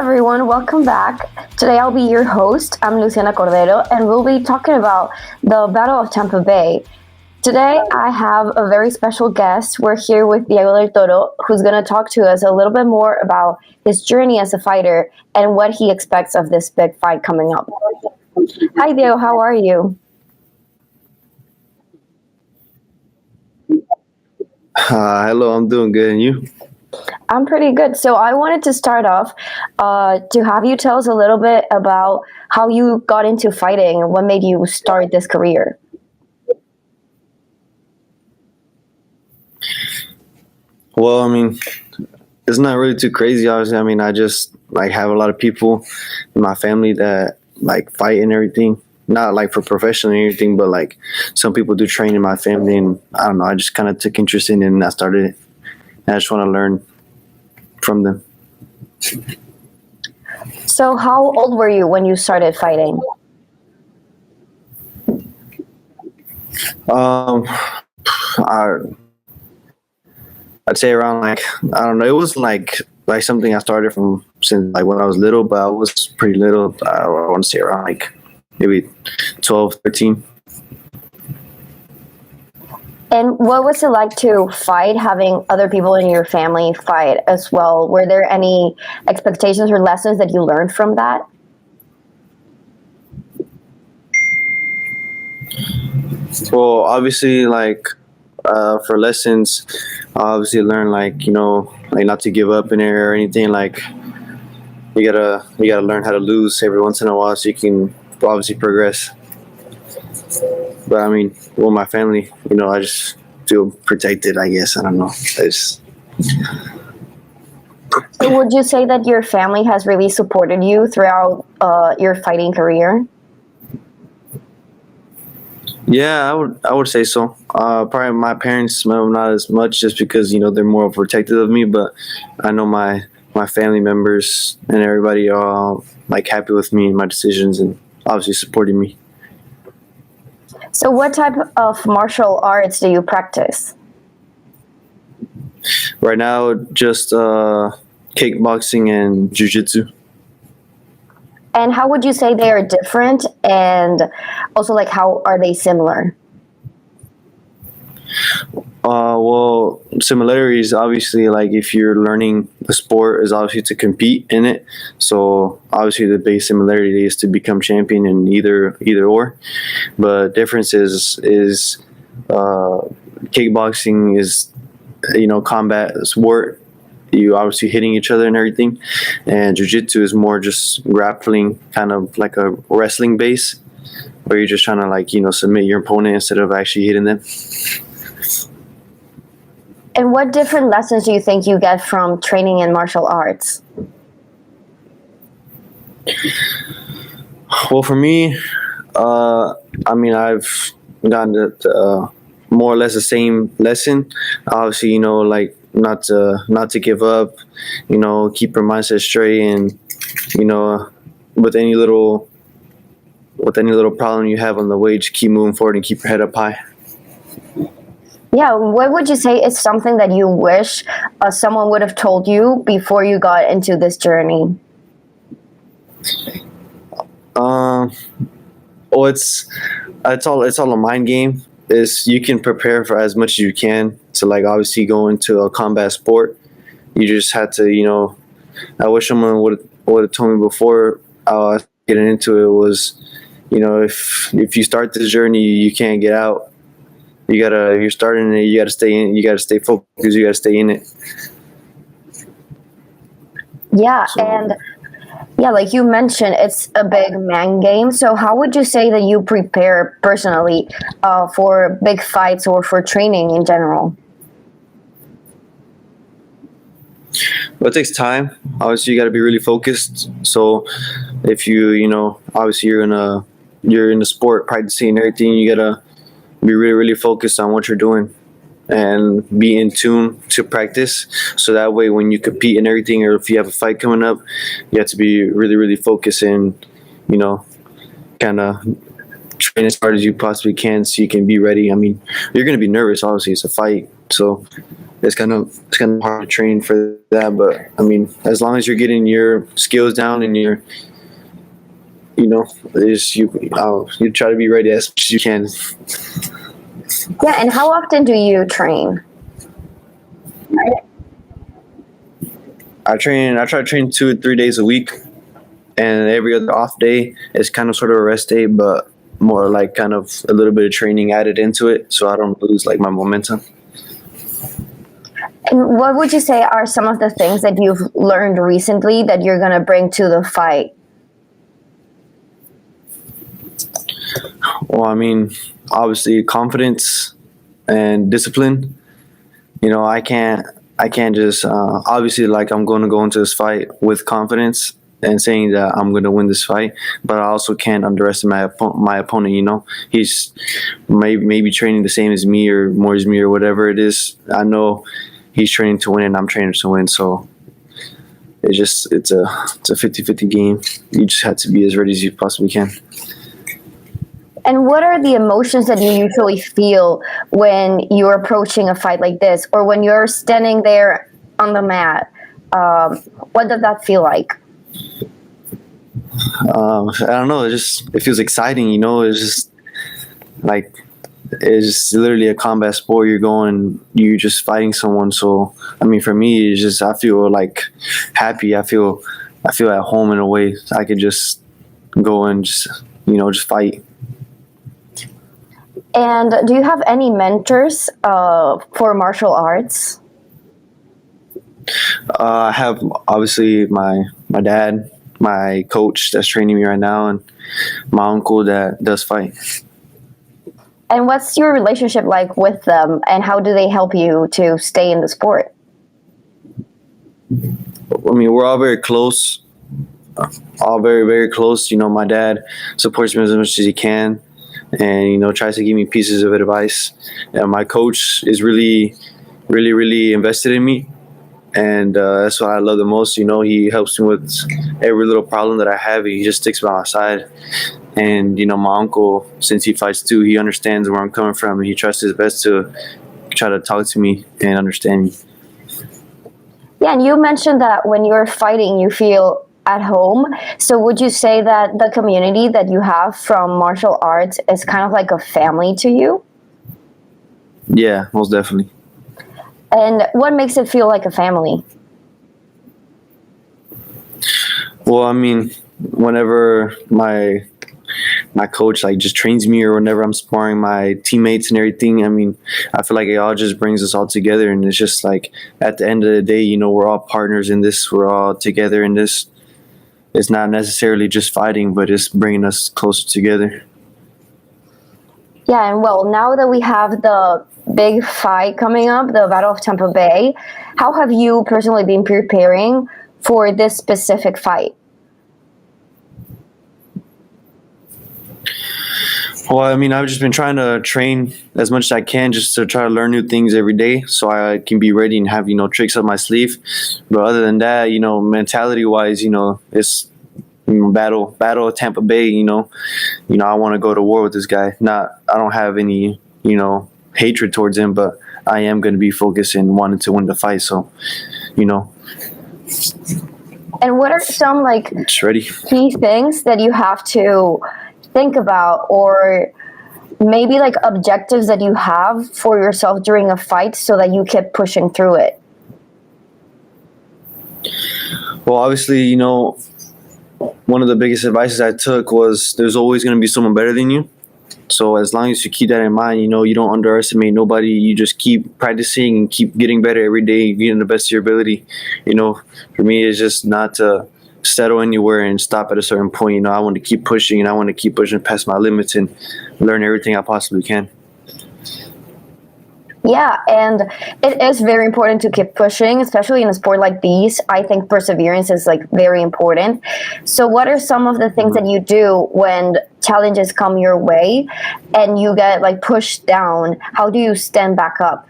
everyone, welcome back. Today I'll be your host. I'm Luciana Cordero, and we'll be talking about the Battle of Tampa Bay. Today I have a very special guest. We're here with Diego Del Toro, who's going to talk to us a little bit more about his journey as a fighter and what he expects of this big fight coming up. Hi, Diego, how are you? Hello, I'm doing good, and you? I'm pretty good. So I wanted to start off to have you tell us a little bit about how you got into fighting and what made you start this career. Well, I mean, it's not really too crazy, obviously. I mean, I just have a lot of people in my family that fight and everything. Not for professional or anything, but some people do train in my family, and I don't know. I just kind of took interest in it, and I started it. And I just want to learn from them. So how old were you when you started fighting? Um, I, I'd say around I don't know. It was like something I started from since when I was little, but I was pretty little. I want to say around maybe 12, 13. And what was it like to fight, having other people in your family fight as well? Were there any expectations or lessons that you learned from that? Well, obviously, for lessons, I obviously learn not to give up in there or anything. You gotta learn how to lose every once in a while so you can obviously progress. But I mean, with my family, I just feel protected, I guess. I don't know. So would you say that your family has really supported you throughout your fighting career? Yeah, I would say so. Probably my parents, not as much, just because they're more protective of me. But I know my family members and everybody are all, happy with me and my decisions, and obviously supporting me. So what type of martial arts do you practice? Right now, just kickboxing and jiu-jitsu. And how would you say they are different? And also, how are they similar? Well, similarities, obviously, if you're learning the sport, is obviously to compete in it. So obviously the base similarity is to become champion in either or. But difference is kickboxing is combat sport. You obviously hitting each other and everything, and jiu-jitsu is more just grappling, kind of like a wrestling base, where you're just trying to submit your opponent instead of actually hitting them. And what different lessons do you think you get from training in martial arts? Well, for me, I mean, I've gotten more or less the same lesson. Obviously, not to give up, keep your mindset straight, and with any little problem you have on the way, just keep moving forward and keep your head up high. Yeah, what would you say is something that you wish someone would have told you before you got into this journey? Well, it's all a mind game. Is you can prepare for as much as you can to obviously go into a combat sport. You just had to, I wish someone would have told me before getting into it was, if you start this journey, you can't get out. You're starting it. You gotta stay in. You gotta stay focused. You gotta stay in it. Yeah, So, and yeah, like you mentioned, it's a big man game. So how would you say that you prepare personally for big fights or for training in general? but it takes time. Obviously, you got to be really focused. So, if obviously you're in the sport, practicing and everything, you gotta be really, really focused on what you're doing and be in tune to practice. So that way, when you compete and everything, or if you have a fight coming up, you have to be really, really focused and, kind of train as hard as you possibly can so you can be ready. I mean, you're going to be nervous. Obviously, it's a fight. So it's kind of hard to train for that. But I mean, as long as you're getting your skills down and you try to be ready as much as you can. Yeah, and how often do you train? I train. I try to train 2 or 3 days a week, and every other off day is kind of sort of a rest day, but more like kind of a little bit of training added into it, so I don't lose like my momentum. And what would you say are some of the things that you've learned recently that you're going to bring to the fight? Well, I mean, obviously confidence and discipline. I can't just obviously like I'm going to go into this fight with confidence and saying that I'm going to win this fight, but I also can't underestimate my opponent. He's maybe training the same as me or more as me or whatever it is. I know he's training to win and I'm training to win, so it's a 50-50 game. You just have to be as ready as you possibly can. And what are the emotions that you usually feel when you're approaching a fight like this, or when you're standing there on the mat? What does that feel like? I don't know. It feels exciting. It's just like it's just literally a combat sport. You're just fighting someone. So I mean, for me, it's just I feel like happy. I feel at home in a way. I could just go and just fight. And do you have any mentors for martial arts? I have obviously my dad, my coach that's training me right now, and my uncle that does fight. And what's your relationship like with them, and how do they help you to stay in the sport? I mean, we're all very close, all very, very close. My dad supports me as much as he can, and tries to give me pieces of advice. And my coach is really, really, really invested in me, and that's what I love the most. He helps me with every little problem that I have. He just sticks by my side. And my uncle, since he fights too, he understands where I'm coming from, and he tries his best to try to talk to me and understand me. Yeah, and you mentioned that when you're fighting, you feel at home. So would you say that the community that you have from martial arts is kind of like a family to you? Yeah, most definitely. And what makes it feel like a family? Well, I mean, whenever my coach like just trains me, or whenever I'm sparring my teammates and everything, I mean, I feel like it all just brings us all together, and it's just like at the end of the day, we're all partners in this. We're all together in this. It's not necessarily just fighting, but it's bringing us closer together. Yeah, and well, now that we have the big fight coming up, the Battle of Tampa Bay, how have you personally been preparing for this specific fight? Well, I mean, I've just been trying to train as much as I can, just to try to learn new things every day, so I can be ready and have tricks up my sleeve. But other than that, mentality wise, it's battle of Tampa Bay. I want to go to war with this guy. I don't have any hatred towards him, but I am going to be focused and wanting to win the fight. So, And what are some just ready. key things that you have to think about, or maybe objectives that you have for yourself during a fight so that you keep pushing through it? Well, obviously, one of the biggest advices I took was there's always going to be someone better than you. So as long as you keep that in mind, you don't underestimate nobody. You just keep practicing and keep getting better every day, getting the best of your ability. For me, it's just not to settle anywhere and stop at a certain point. I want to keep pushing, and I want to keep pushing past my limits and learn everything I possibly can. Yeah, and it is very important to keep pushing, especially in a sport like these. I think perseverance is very important. So what are some of the things that you do when challenges come your way and you get pushed down? How do you stand back up?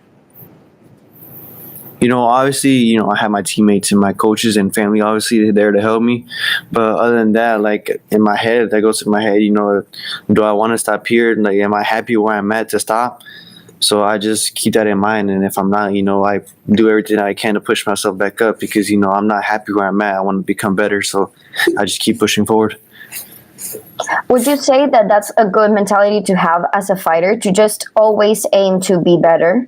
Obviously, I have my teammates and my coaches and family, obviously, there to help me. But other than that, in my head, that goes to my head, do I want to stop here? Am I happy where I'm at to stop? So I just keep that in mind, and if I'm not, I do everything I can to push myself back up because I'm not happy where I'm at. I want to become better, so I just keep pushing forward. Would you say that that's a good mentality to have as a fighter, to just always aim to be better?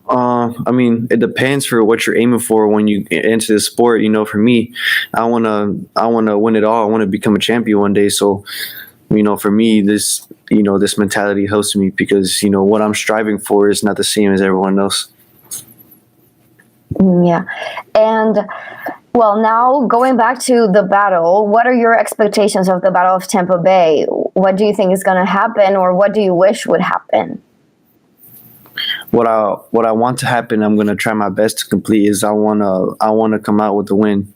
I mean, it depends for what you're aiming for when you enter the sport. For me, I wanna win it all. I want to become a champion one day. So, for me, this mentality helps me because what I'm striving for is not the same as everyone else. Yeah. And well, now going back to the battle, what are your expectations of the Battle of Tampa Bay? What do you think is going to happen, or what do you wish would happen? What I want to happen, I'm gonna try my best to complete. Is I wanna come out with the win.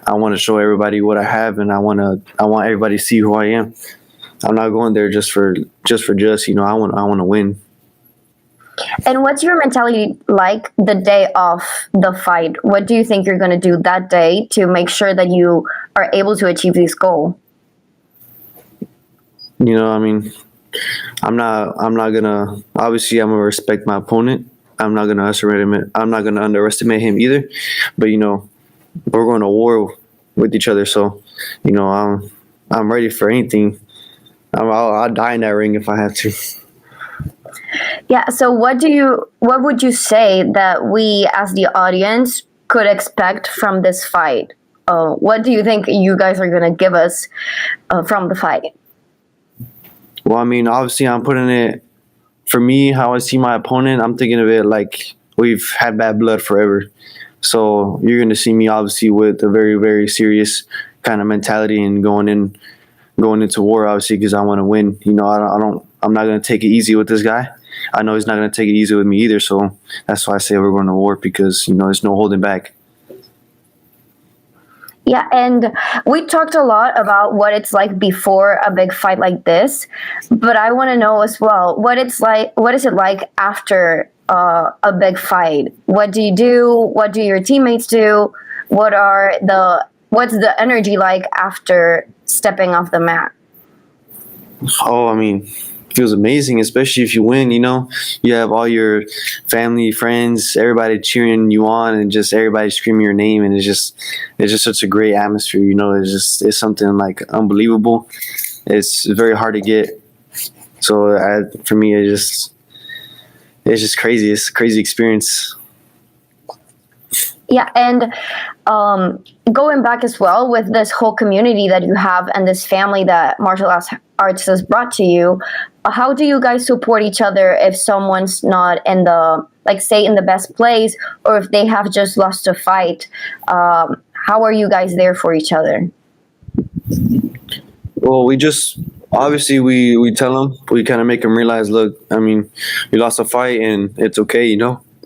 I want to show everybody what I have, and I want everybody to see who I am. I'm not going there just for just. I want to win. And what's your mentality like the day of the fight? What do you think you're going to do that day to make sure that you are able to achieve this goal? I mean, I'm not gonna. Obviously, I'm gonna respect my opponent. I'm not gonna underestimate him either. But we're going to war with each other. So, I'm ready for anything. I'll die in that ring if I have to. Yeah, so what would you say that we as the audience could expect from this fight? What do you think you guys are going to give us from the fight? Well, I mean, obviously, I'm putting it for me how I see my opponent. I'm thinking of it like we've had bad blood forever. So you're going to see me obviously with a very, very serious kind of mentality and going into war, obviously, because I want to win. I'm not going to take it easy with this guy. I know he's not going to take it easy with me either. So that's why I say we're going to war because, there's no holding back. Yeah, and we talked a lot about what it's like before a big fight like this, but I want to know as well what it's like. What is it like after a big fight? What do you do? What do your teammates do? What's the energy like after stepping off the mat? Oh, I mean, it feels amazing, especially if you win. You have all your family, friends, everybody cheering you on, and just everybody screaming your name, and it's just such a great atmosphere. It's something like unbelievable. It's very hard to get. So for me, it's just crazy. It's a crazy experience. Yeah, and going back as well with this whole community that you have and this family that martial arts has brought to you, how do you guys support each other if someone's not in the, like, say, in the best place, or if they have just lost a fight? How are you guys there for each other? Well, we just obviously we tell them, we kind of make them realize, look, I mean, you lost a fight and it's okay.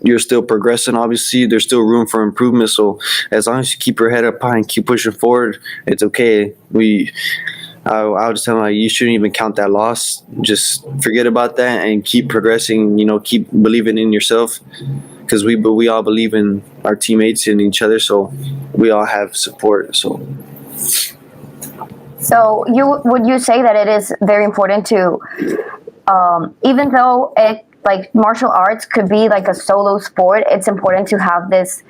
You're still progressing. Obviously, there's still room for improvement. So as long as you keep your head up high and keep pushing forward, it's okay. I would just tell them, like, you shouldn't even count that loss. Just forget about that and keep progressing. Keep believing in yourself because we all believe in our teammates and each other. So we all have support. So would you say that it is very important to, even though like martial arts could be like a solo sport, it's important to have this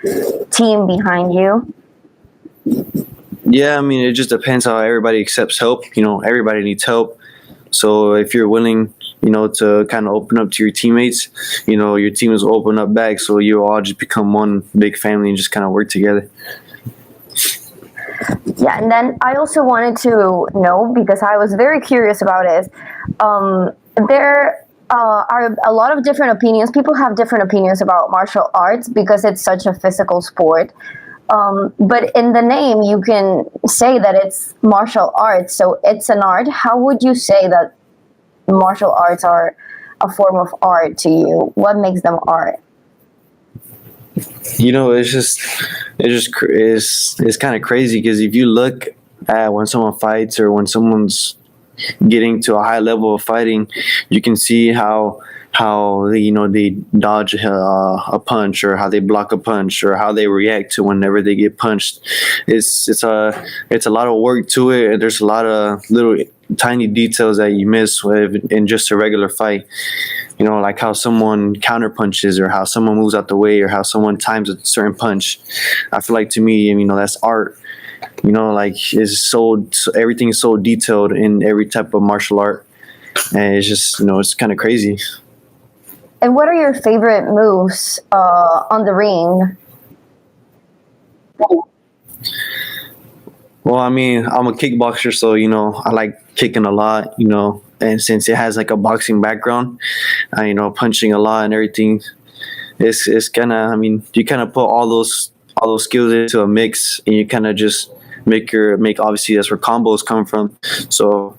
team behind you? Yeah, I mean, it just depends how everybody accepts help. Everybody needs help. So if you're willing, to kind of open up to your teammates, your teams will open up back. So you all just become one big family and just kind of work together. Yeah, and then I also wanted to know, because I was very curious about it, there are a lot of different opinions. People have different opinions about martial arts because it's such a physical sport. But in the name, you can say that it's martial arts, so it's an art. How would you say that martial arts are a form of art to you? What makes them art? It's kind of crazy because if you look at when someone fights or when someone's getting to a high level of fighting, you can see how they dodge a punch, or how they block a punch, or how they react to whenever they get punched. It's a lot of work to it, and there's a lot of little tiny details that you miss in just a regular fight. Like how someone counter punches, or how someone moves out the way, or how someone times a certain punch. I feel like, to me, that's art. Like, everything is so detailed in every type of martial art, and it's just, it's kind of crazy. And what are your favorite moves on the ring? Well, I'm a kickboxer, so I like kicking a lot, and since it has like a boxing background, punching a lot and everything, it's kind of, you kind of put all those skills into a mix, and you kind of just make obviously that's where combos come from. So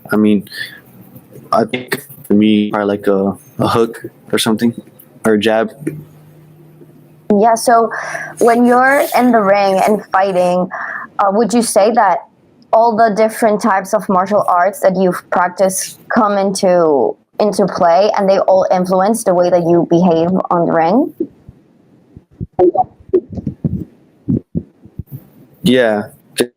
I think for me, probably like a hook or something, or a jab. Yeah, so when you're in the ring and fighting, would you say that all the different types of martial arts that you've practiced come into play, and they all influence the way that you behave on the ring? Yeah, because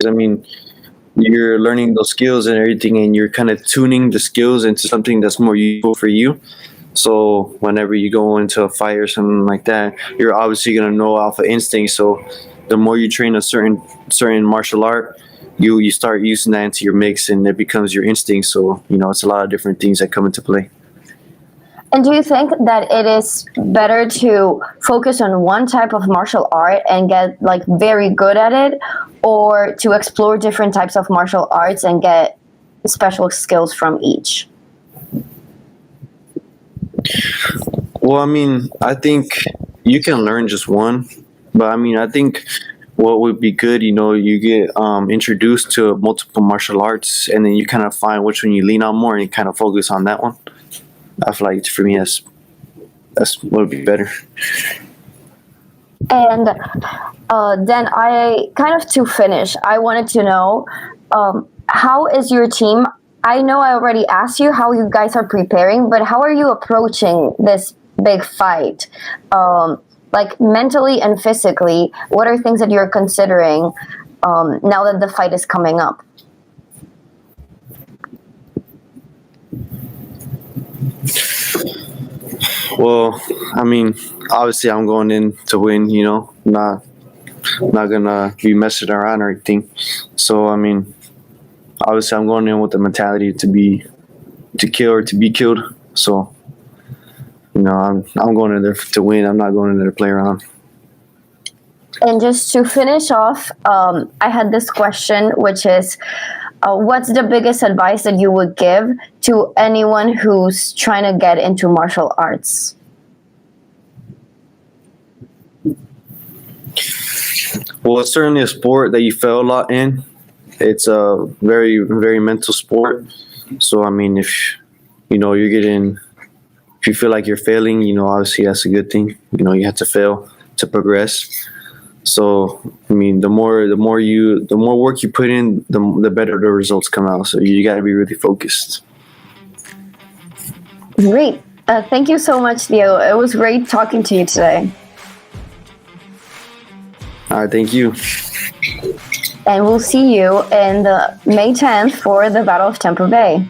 you're learning those skills and everything, and you're kind of tuning the skills into something that's more useful for you. So whenever you go into a fight or something like that, you're obviously gonna know off of instinct. So the more you train a certain martial art, you start using that into your mix, and it becomes your instinct. So it's a lot of different things that come into play. And do you think that it is better to focus on one type of martial art and get like very good at it, or to explore different types of martial arts and get special skills from each? Well, I think you can learn just one, but I think what would be good, you get introduced to multiple martial arts, and then you kind of find which one you lean on more, and you kind of focus on that one. I feel like, for me, that's what would be better. And then to finish, I wanted to know, how is your team? I know I already asked you how you guys are preparing, but how are you approaching this big fight? Like, mentally and physically, what are things that you're considering now that the fight is coming up? Well, obviously I'm going in to win, not gonna be messing around or anything. So, obviously I'm going in with the mentality to kill or to be killed. So, I'm going in there to win. I'm not going in there to play around. And just to finish off, I had this question, which is, what's the biggest advice that you would give to anyone who's trying to get into martial arts? Well, it's certainly a sport that you fail a lot in. It's a very, very mental sport. So, if if you feel like you're failing, obviously that's a good thing. You have to fail to progress. So, the more work you put in, the better the results come out. So you got to be really focused. Great. Thank you so much, Diego. It was great talking to you today. All right, thank you. And we'll see you in the May 10th for the Battle of Tampa Bay.